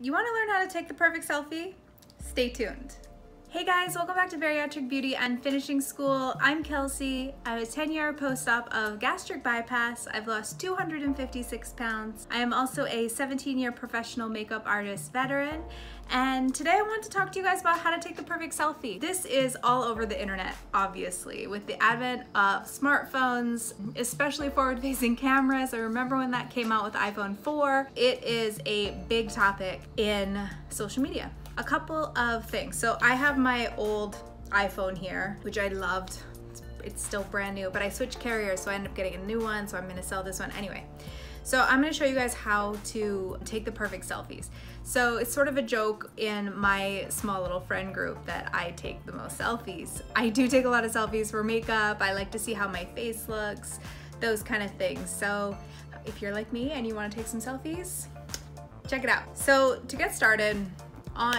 You want to learn how to take the perfect selfie? Stay tuned. Hey guys, welcome back to Bariatric Beauty and Finishing School. I'm Kelsey. I was 10-year post-op of gastric bypass. I've lost 256 pounds. I am also a 17-year professional makeup artist veteran. And today I want to talk to you guys about how to take the perfect selfie. This is all over the internet, obviously, with the advent of smartphones, especially forward-facing cameras. I remember when that came out with iPhone 4. It is a big topic in social media. A couple of things. So I have my old iPhone here, which I loved. It's still brand new, but I switched carriers, so I ended up getting a new one, so I'm gonna sell this one anyway. So I'm gonna show you guys how to take the perfect selfies. So it's sort of a joke in my small little friend group that I take the most selfies. I do take a lot of selfies for makeup. I like to see how my face looks, those kind of things. So if you're like me and you wanna take some selfies, check it out. So to get started,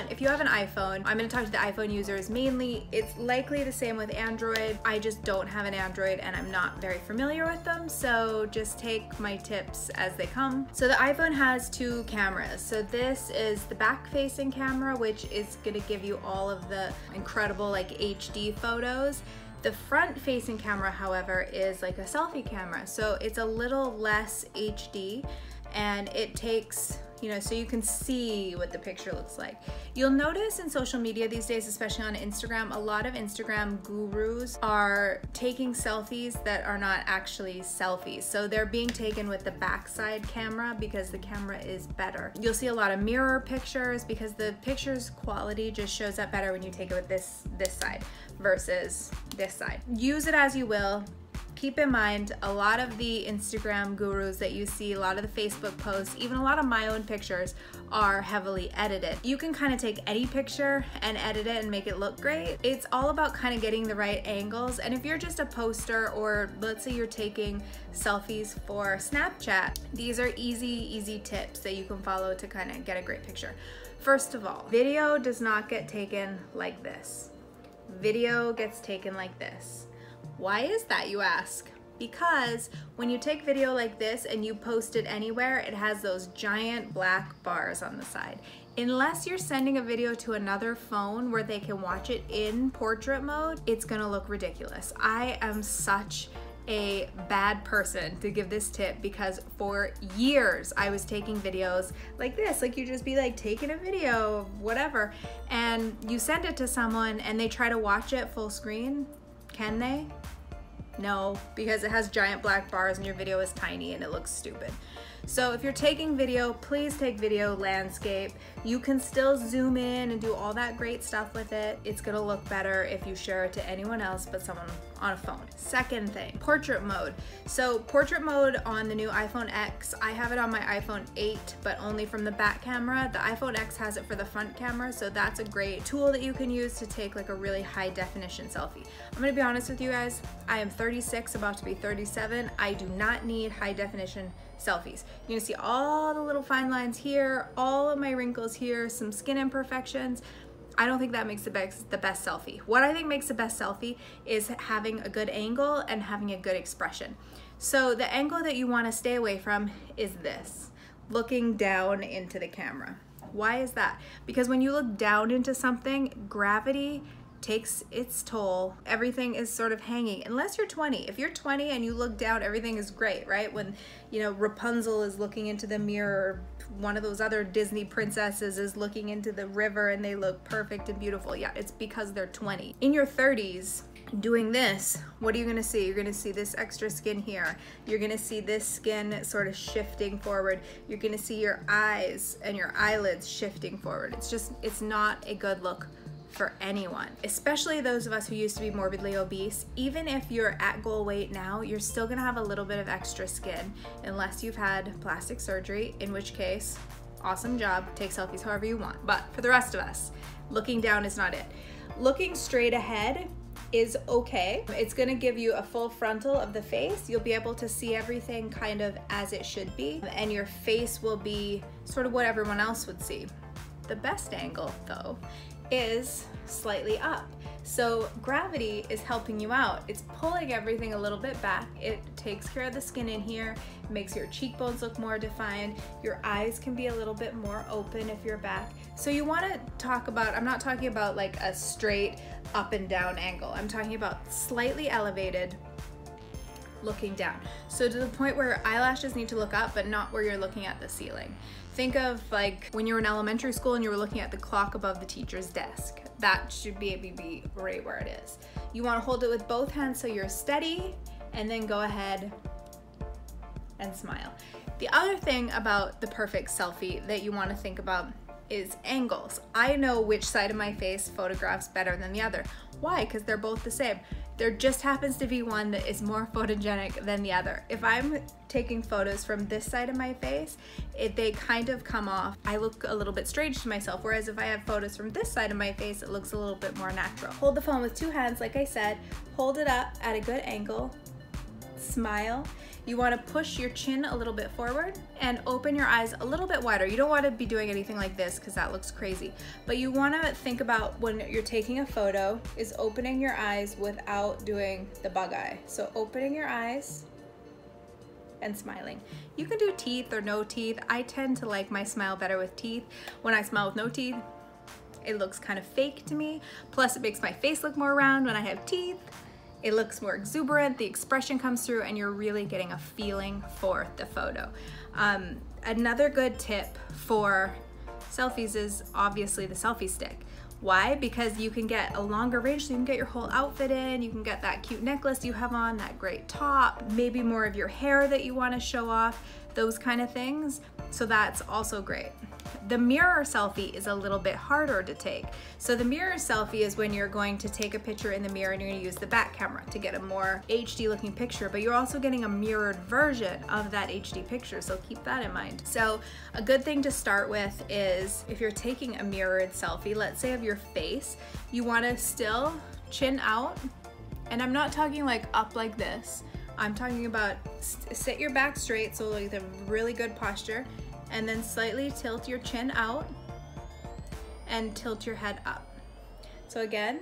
if you have an iPhone, I'm going to talk to the iPhone users mainly. It's likely the same with Android. I just don't have an Android and I'm not very familiar with them, so just take my tips as they come. So the iPhone has two cameras. So this is the back-facing camera, which is going to give you all of the incredible like HD photos. The front-facing camera, however, is like a selfie camera. So it's a little less HD and it takes, so you can see what the picture looks like. You'll notice in social media these days, especially on Instagram, a lot of Instagram gurus are taking selfies that are not actually selfies. So they're being taken with the backside camera because the camera is better. You'll see a lot of mirror pictures because the picture's quality just shows up better when you take it with this side versus this side. Use it as you will. Keep in mind, a lot of the Instagram gurus that you see, a lot of the Facebook posts, even a lot of my own pictures are heavily edited. You can kind of take any picture and edit it and make it look great. It's all about kind of getting the right angles. And if you're just a poster, or let's say you're taking selfies for Snapchat, these are easy tips that you can follow to kind of get a great picture. First of all, video does not get taken like this. Video gets taken like this. Why is that, you ask? Because when you take video like this and you post it anywhere, it has those giant black bars on the side. Unless you're sending a video to another phone where they can watch it in portrait mode, it's gonna look ridiculous. I am such a bad person to give this tip because for years I was taking videos like this, like you just be like taking a video of whatever, and you send it to someone and they try to watch it full screen. Can they? No, because it has giant black bars and your video is tiny and it looks stupid. So if you're taking video, please take video landscape. You can still zoom in and do all that great stuff with it. It's gonna look better if you share it to anyone else but someone on a phone. Second thing, portrait mode. So portrait mode on the new iPhone X, I have it on my iPhone 8, but only from the back camera. The iPhone X has it for the front camera, so that's a great tool that you can use to take like a really high definition selfie. I'm gonna be honest with you guys, I am 36, about to be 37. I do not need high definition selfies. You're gonna see all the little fine lines here, all of my wrinkles here, some skin imperfections. I don't think that makes the best selfie. What I think makes the best selfie is having a good angle and having a good expression. So the angle that you wanna stay away from is this, looking down into the camera. Why is that? Because when you look down into something, gravity takes its toll. Everything is sort of hanging, unless you're 20. If you're 20 and you look down, everything is great, right? When, Rapunzel is looking into the mirror, one of those other Disney princesses is looking into the river and they look perfect and beautiful. Yeah, it's because they're 20. In your 30s, doing this, what are you gonna see? You're gonna see this extra skin here. You're gonna see this skin sort of shifting forward. You're gonna see your eyes and your eyelids shifting forward. It's not a good look for anyone, especially those of us who used to be morbidly obese. Even if you're at goal weight now, you're still gonna have a little bit of extra skin unless you've had plastic surgery, in which case, awesome job, take selfies however you want. But for the rest of us, looking down is not it. Looking straight ahead is okay. It's gonna give you a full frontal of the face. You'll be able to see everything kind of as it should be, and your face will be sort of what everyone else would see. The best angle, though, is slightly up. So gravity is helping you out. It's pulling everything a little bit back. It takes care of the skin in here, makes your cheekbones look more defined. Your eyes can be a little bit more open if you're back. So you want to talk about, I'm not talking about like a straight up and down angle. I'm talking about slightly elevated, looking down. So to the point where eyelashes need to look up, but not where you're looking at the ceiling. Think of like when you were in elementary school and you were looking at the clock above the teacher's desk. That should be right where it is. You want to hold it with both hands so you're steady, and then go ahead and smile. The other thing about the perfect selfie that you want to think about is angles. I know which side of my face photographs better than the other. Why? Because they're both the same. There just happens to be one that is more photogenic than the other. If I'm taking photos from this side of my face, they kind of come off. I look a little bit strange to myself, whereas if I have photos from this side of my face, it looks a little bit more natural. Hold the phone with two hands, like I said, hold it up at a good angle, smile. You want to push your chin a little bit forward and open your eyes a little bit wider. You don't want to be doing anything like this because that looks crazy. But you want to think about when you're taking a photo is opening your eyes without doing the bug eye. So opening your eyes and smiling. You can do teeth or no teeth. I tend to like my smile better with teeth. When I smile with no teeth, it looks kind of fake to me. Plus it makes my face look more round when I have teeth. It looks more exuberant, the expression comes through, and you're really getting a feeling for the photo. Another good tip for selfies is obviously the selfie stick. Why? Because you can get a longer range, so you can get your whole outfit in, you can get that cute necklace you have on, that great top, maybe more of your hair that you want to show off, those kind of things. So that's also great. The mirror selfie is a little bit harder to take. So the mirror selfie is when you're going to take a picture in the mirror and you're going to use the back camera to get a more HD looking picture, but you're also getting a mirrored version of that HD picture, so keep that in mind. So a good thing to start with is if you're taking a mirrored selfie, let's say of your face, you want to still chin out, and I'm not talking like up like this. I'm talking about sit your back straight, so like a really good posture, and then slightly tilt your chin out and tilt your head up. So again,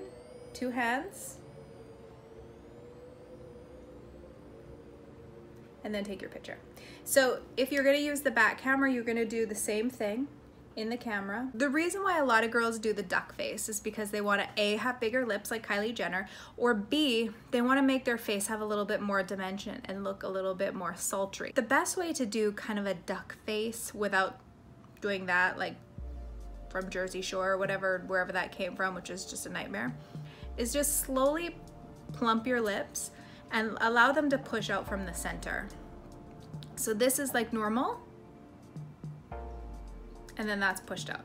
two hands, and then take your picture. So if you're gonna use the back camera, you're gonna do the same thing in the camera. The reason why a lot of girls do the duck face is because they want to A, have bigger lips like Kylie Jenner, or B, they want to make their face have a little bit more dimension and look a little bit more sultry. The best way to do kind of a duck face without doing that, like from Jersey Shore or whatever, wherever that came from, which is just a nightmare, is just slowly plump your lips and allow them to push out from the center. So this is like normal, and then that's pushed out.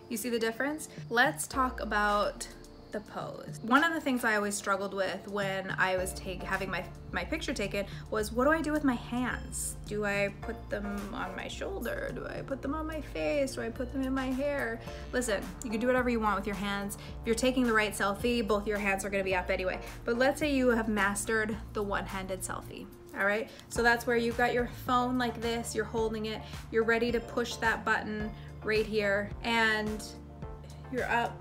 You see the difference? Let's talk about the pose. One of the things I always struggled with when I was having my picture taken was, what do I do with my hands? Do I put them on my shoulder? Do I put them on my face? Do I put them in my hair? Listen, you can do whatever you want with your hands. If you're taking the right selfie, both your hands are gonna be up anyway. But let's say you have mastered the one-handed selfie. All right, so that's where you've got your phone like this, you're holding it, you're ready to push that button right here, and you're up,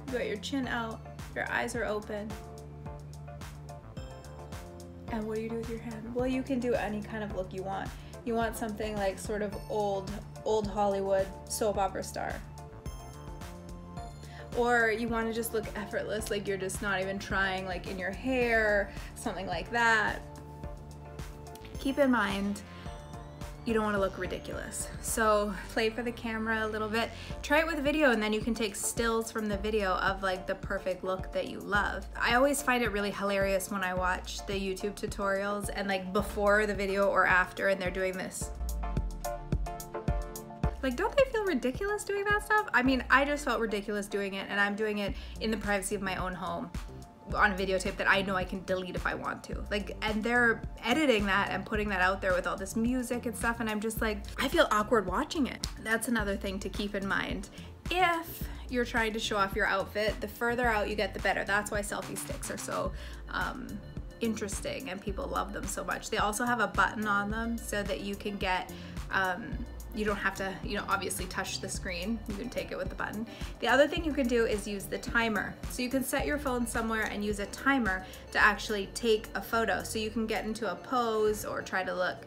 you got your chin out, your eyes are open. And what do you do with your hand? Well, you can do any kind of look you want. You want something like sort of old Hollywood soap opera star. Or you want to just look effortless, like you're just not even trying, like in your hair, something like that. Keep in mind, you don't want to look ridiculous. So play for the camera a little bit. Try it with video, and then you can take stills from the video of like the perfect look that you love. I always find it really hilarious when I watch the YouTube tutorials and like before the video or after, and they're doing this. Like, don't they feel ridiculous doing that stuff? I mean, I just felt ridiculous doing it, and I'm doing it in the privacy of my own home on a videotape that I know I can delete if I want to. Like, and they're editing that and putting that out there with all this music and stuff, and I'm just like, I feel awkward watching it. That's another thing to keep in mind. If you're trying to show off your outfit, the further out you get, the better. That's why selfie sticks are so interesting and people love them so much. They also have a button on them so that you can get you don't have to, you know, obviously touch the screen. You can take it with the button. The other thing you can do is use the timer. So you can set your phone somewhere and use a timer to actually take a photo. So you can get into a pose or try to look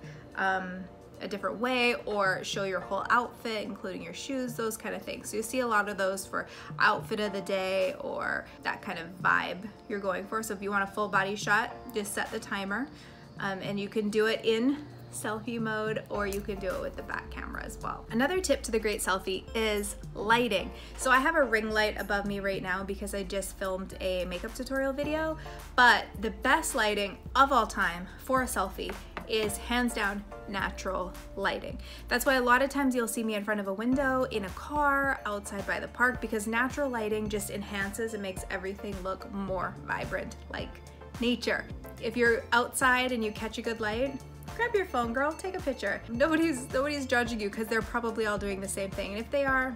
a different way, or show your whole outfit, including your shoes, those kind of things. So you see a lot of those for outfit of the day or that kind of vibe you're going for. So if you want a full body shot, just set the timer, and you can do it in selfie mode, or you can do it with the back camera as well. Another tip to the great selfie is lighting. So I have a ring light above me right now because I just filmed a makeup tutorial video, but the best lighting of all time for a selfie is hands down natural lighting. That's why a lot of times you'll see me in front of a window, in a car, outside by the park, because natural lighting just enhances and makes everything look more vibrant, like nature. If you're outside and you catch a good light, grab your phone, girl, take a picture. Nobody's judging you because they're probably all doing the same thing. And if they are,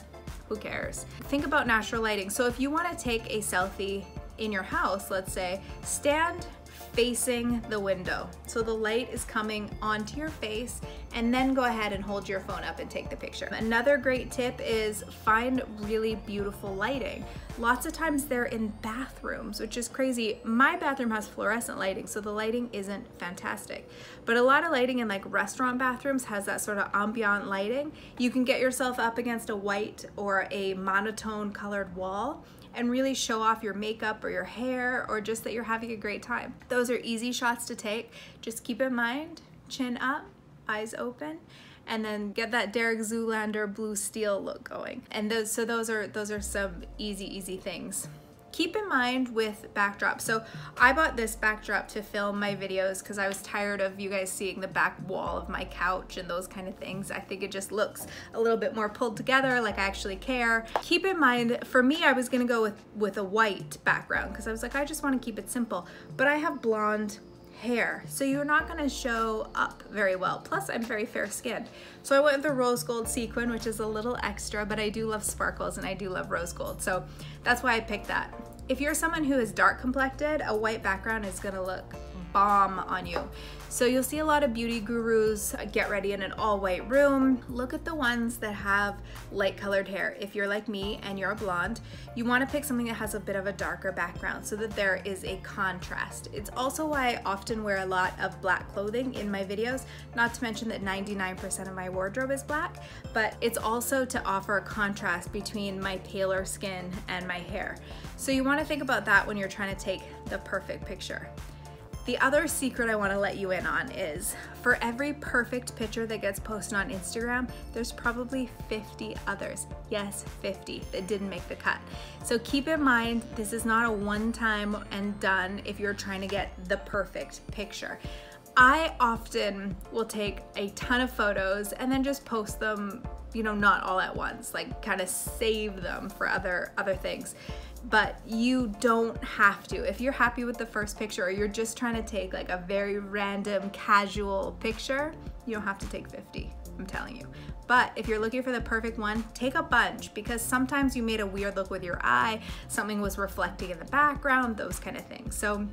who cares? Think about natural lighting. So if you want to take a selfie in your house, let's say, stand facing the window. So the light is coming onto your face, and then go ahead and hold your phone up and take the picture. Another great tip is find really beautiful lighting. Lots of times they're in bathrooms, which is crazy. My bathroom has fluorescent lighting, so the lighting isn't fantastic. But a lot of lighting in like restaurant bathrooms has that sort of ambient lighting. You can get yourself up against a white or a monotone colored wall and really show off your makeup or your hair, or just that you're having a great time. Those are easy shots to take. Just keep in mind, chin up, eyes open, and then get that Derek Zoolander blue steel look going. And those are some easy things. Keep in mind with backdrops. So I bought this backdrop to film my videos because I was tired of you guys seeing the back wall of my couch and those kind of things. I think it just looks a little bit more pulled together, like I actually care. Keep in mind, for me, I was gonna go with a white background because I was like, I just want to keep it simple. But I have blonde hair, so you're not gonna show up very well. Plus, I'm very fair skinned. So I went with the rose gold sequin, which is a little extra, but I do love sparkles and I do love rose gold. So that's why I picked that. If you're someone who is dark complected, a white background is gonna look bomb on you. So you'll see a lot of beauty gurus get ready in an all white room. Look at the ones that have light colored hair. If you're like me and you're a blonde, you wanna pick something that has a bit of a darker background so that there is a contrast. It's also why I often wear a lot of black clothing in my videos, not to mention that 99% of my wardrobe is black, but it's also to offer a contrast between my paler skin and my hair. So you wanna think about that when you're trying to take the perfect picture. The other secret I want to let you in on is for every perfect picture that gets posted on Instagram, there's probably 50 others. Yes, 50 that didn't make the cut. So keep in mind, this is not a one-time and done if you're trying to get the perfect picture. I often will take a ton of photos and then just post them, you know, not all at once, like kind of save them for other things. But you don't have to. If you're happy with the first picture, or you're just trying to take like a very random casual picture, you don't have to take 50, I'm telling you. But if you're looking for the perfect one, take a bunch, because sometimes you made a weird look with your eye, something was reflecting in the background, those kind of things. So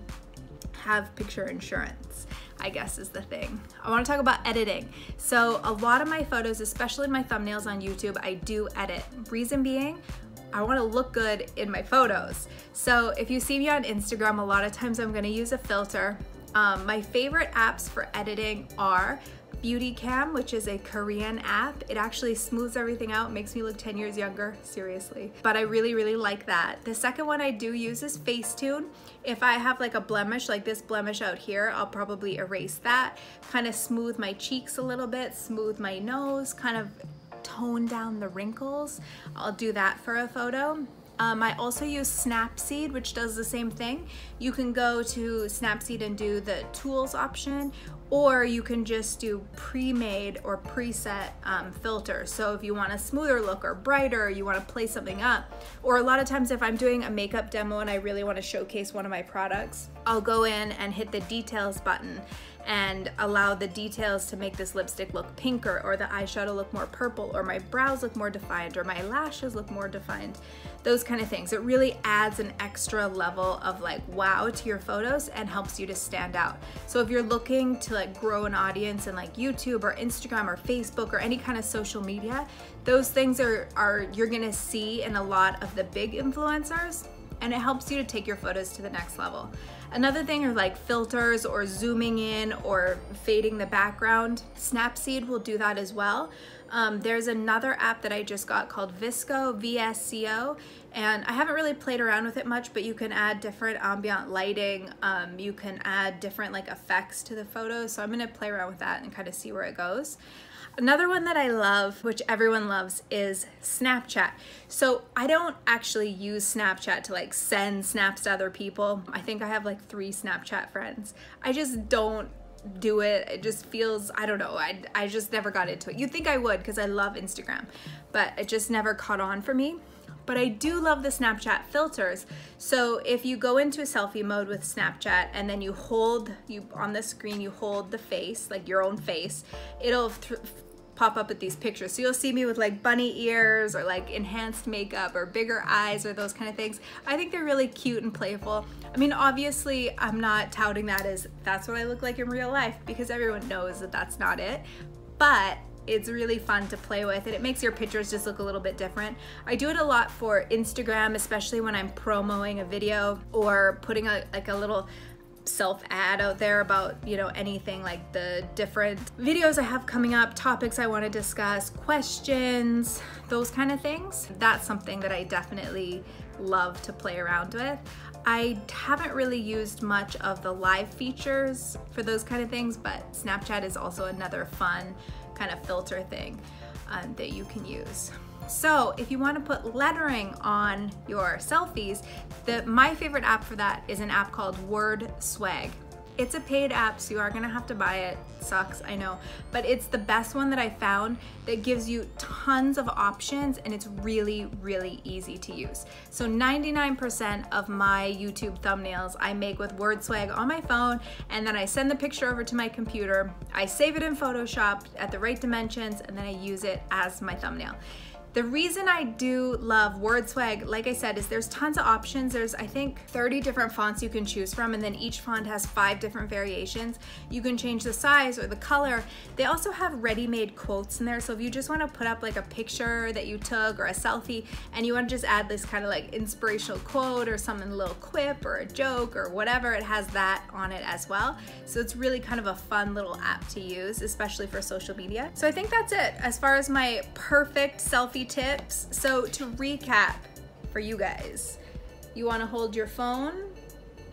have picture insurance, I guess, is the thing. I want to talk about editing. So a lot of my photos, especially my thumbnails on YouTube, I do edit. Reason being, I want to look good in my photos. So if you see me on Instagram, a lot of times I'm going to use a filter. My favorite apps for editing are Beauty Cam, which is a Korean app. It actually smooths everything out, makes me look 10 years younger, seriously. But I really like that. The second one I do use is Facetune. If I have like a blemish, like this blemish out here, I'll probably erase that, kind of smooth my cheeks a little bit, smooth my nose, kind of tone down the wrinkles. I'll do that for a photo. I also use Snapseed, which does the same thing. You can go to Snapseed and do the tools option, or you can just do pre-made or preset filters. So if you want a smoother look or brighter, you want to play something up, or a lot of times if I'm doing a makeup demo and I really want to showcase one of my products, I'll go in and hit the details button and allow the details to make this lipstick look pinker, or the eyeshadow look more purple, or my brows look more defined, or my lashes look more defined, those kind of things. It really adds an extra level of like wow to your photos and helps you to stand out. So if you're looking to like grow an audience in like YouTube or Instagram or Facebook or any kind of social media, those things are you're gonna see in a lot of the big influencers, and it helps you to take your photos to the next level. Another thing are like filters or zooming in or fading the background. Snapseed will do that as well. There's another app that I just got called Visco, VSCO, and I haven't really played around with it much, but you can add different ambient lighting. You can add different like effects to the photos. So I'm gonna play around with that and kind of see where it goes. Another one that I love, which everyone loves, is Snapchat. So I don't actually use Snapchat to like send snaps to other people. I think I have like 3 Snapchat friends. I just don't do it. It just feels, I don't know, I just never got into it. You'd think I would because I love Instagram, but it just never caught on for me. But I do love the Snapchat filters. So if you go into a selfie mode with Snapchat and then you hold, on the screen you hold the face, like your own face, it'll pop up with these pictures. So you'll see me with like bunny ears or like enhanced makeup or bigger eyes or those kind of things. I think they're really cute and playful. I mean, obviously I'm not touting that as that's what I look like in real life, because everyone knows that that's not it, but it's really fun to play with, and it makes your pictures just look a little bit different. I do it a lot for Instagram, especially when I'm promoting a video or putting like a little self ad out there about, you know, anything like the different videos I have coming up, topics I want to discuss, questions, those kind of things. That's something that I definitely love to play around with. I haven't really used much of the live features for those kind of things, but Snapchat is also another fun kind of filter thing that you can use. So if you want to put lettering on your selfies, my favorite app for that is an app called WordSwag. It's a paid app, so you are gonna have to buy it. Sucks, I know, but it's the best one that I found that gives you tons of options, and it's really, really easy to use. So 99% of my YouTube thumbnails I make with WordSwag on my phone, and then I send the picture over to my computer, I save it in Photoshop at the right dimensions, and then I use it as my thumbnail. The reason I do love WordSwag, like I said, is there's tons of options. There's, I think, 30 different fonts you can choose from, and then each font has 5 different variations. You can change the size or the color. They also have ready-made quotes in there, so if you just want to put up like a picture that you took or a selfie, and you want to just add this kind of like inspirational quote or something, a little quip or a joke or whatever, it has that on it as well. So it's really kind of a fun little app to use, especially for social media. So I think that's it as far as my perfect selfie tips. So to recap for you guys, you want to hold your phone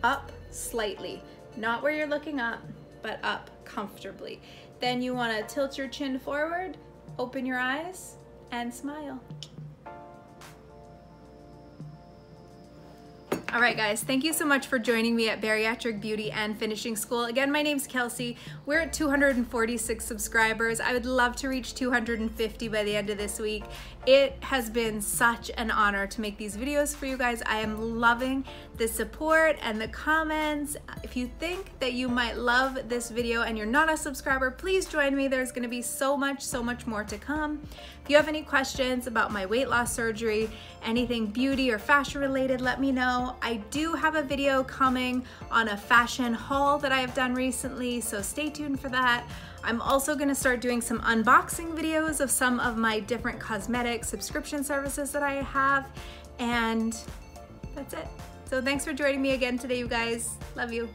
up slightly, not where you're looking up, but up comfortably. Then you want to tilt your chin forward, open your eyes, and smile. All right, guys, thank you so much for joining me at Bariatric Beauty and Finishing School. Again, my name's Kelsey. We're at 246 subscribers. I would love to reach 250 by the end of this week. It has been such an honor to make these videos for you guys. I am loving the support and the comments. If you think that you might love this video and you're not a subscriber, please join me. There's gonna be so much more to come. If you have any questions about my weight loss surgery, anything beauty or fashion related, let me know. I do have a video coming on a fashion haul that I have done recently, so stay tuned for that. I'm also gonna start doing some unboxing videos of some of my different cosmetic subscription services that I have, and that's it. So thanks for joining me again today, you guys. Love you.